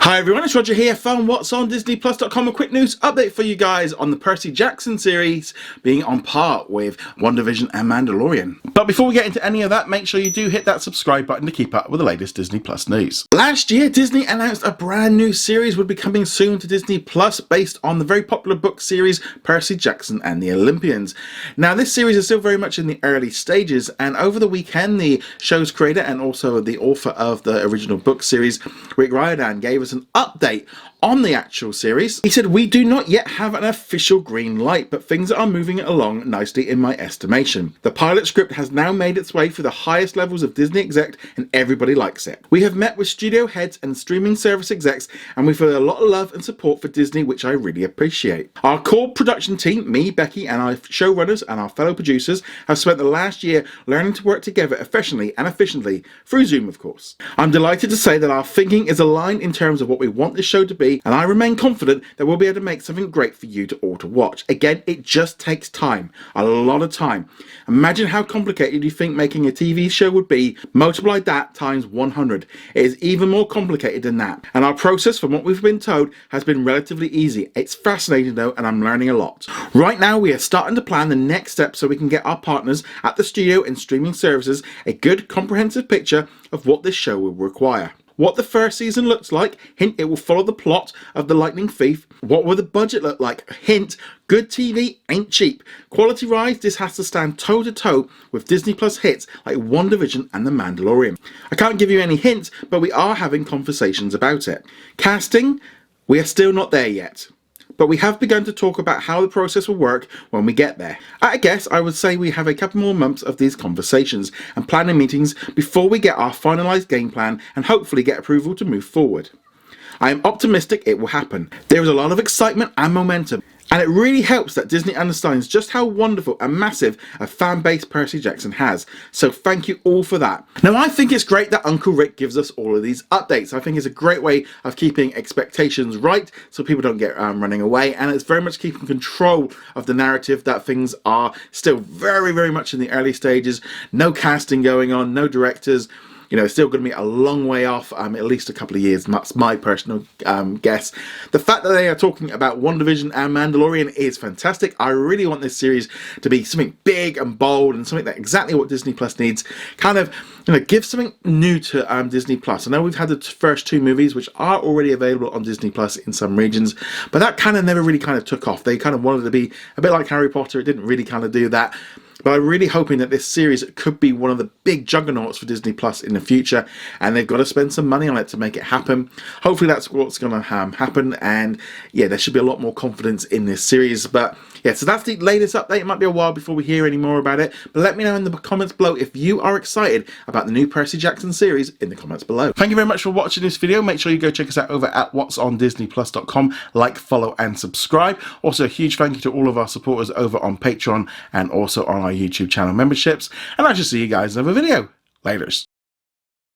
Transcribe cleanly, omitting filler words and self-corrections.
Hi everyone, it's Roger here from What's on DisneyPlus.com. A quick news update for you guys on the Percy Jackson series being on par with WandaVision and Mandalorian. But before we get into any of that, make sure you do hit that subscribe button to keep up with the latest Disney Plus news. Last year, Disney announced a brand new series would be coming soon to Disney Plus based on the very popular book series Percy Jackson and the Olympians. Now, this series is still very much in the early stages, and over the weekend, the show's creator and also the author of the original book series, Rick Riordan, gave us an update on the actual series. He said, "We do not yet have an official green light, but things are moving along nicely in my estimation. The pilot script has now made its way through the highest levels of Disney exec and everybody likes it. We have met with studio heads and streaming service execs and we feel a lot of love and support for Disney, which I really appreciate. Our core production team, me, Becky, and our showrunners and our fellow producers have spent the last year learning to work together efficiently and efficiently through Zoom, of course. I'm delighted to say that our thinking is aligned in terms of what we want this show to be, and I remain confident that we'll be able to make something great for you to all to watch. Again, it just takes time, a lot of time. Imagine how complicated you think making a TV show would be. Multiply that times 100. It is even more complicated than that. And our process, from what we've been told, has been relatively easy. It's fascinating though, and I'm learning a lot. Right now, we are starting to plan the next step so we can get our partners at the studio and streaming services a good comprehensive picture of what this show will require. What the first season looks like, hint, it will follow the plot of The Lightning Thief. What will the budget look like, hint, good TV ain't cheap. Quality-wise, this has to stand toe-to-toe with Disney Plus hits like WandaVision and The Mandalorian. I can't give you any hints, but we are having conversations about it. Casting, we are still not there yet. But we have begun to talk about how the process will work when we get there. I guess I would say we have a couple more months of these conversations and planning meetings before we get our finalised game plan and hopefully get approval to move forward. I am optimistic it will happen. There is a lot of excitement and momentum, and it really helps that Disney understands just how wonderful and massive a fan base Percy Jackson has. So thank you all for that. Now, I think it's great that Uncle Rick gives us all of these updates. I think it's a great way of keeping expectations right so people don't get running away, and it's very much keeping control of the narrative that things are still very, very much in the early stages. No casting going on, no directors. You know, it's still going to be a long way off, at least a couple of years. That's my personal guess. The fact that they are talking about WandaVision and Mandalorian is fantastic. I really want this series to be something big and bold and something that exactly what Disney Plus needs. Kind of, you know, give something new to Disney Plus. I know we've had the first two movies, which are already available on Disney Plus in some regions, but that kind of never really kind of took off. They kind of wanted to be a bit like Harry Potter. It didn't really kind of do that. But I'm really hoping that this series could be one of the big juggernauts for Disney Plus in the future, and they've got to spend some money on it to make it happen. Hopefully that's what's going to happen, and yeah, there should be a lot more confidence in this series. But yeah, so that's the latest update. It might be a while before we hear any more about it, but let me know in the comments below if you are excited about the new Percy Jackson series in the comments below. Thank you very much for watching this video. Make sure you go check us out over at whatsondisneyplus.com. Like, follow and subscribe. Also a huge thank you to all of our supporters over on Patreon and also on our YouTube channel memberships, and I shall see you guys in another video. Laters.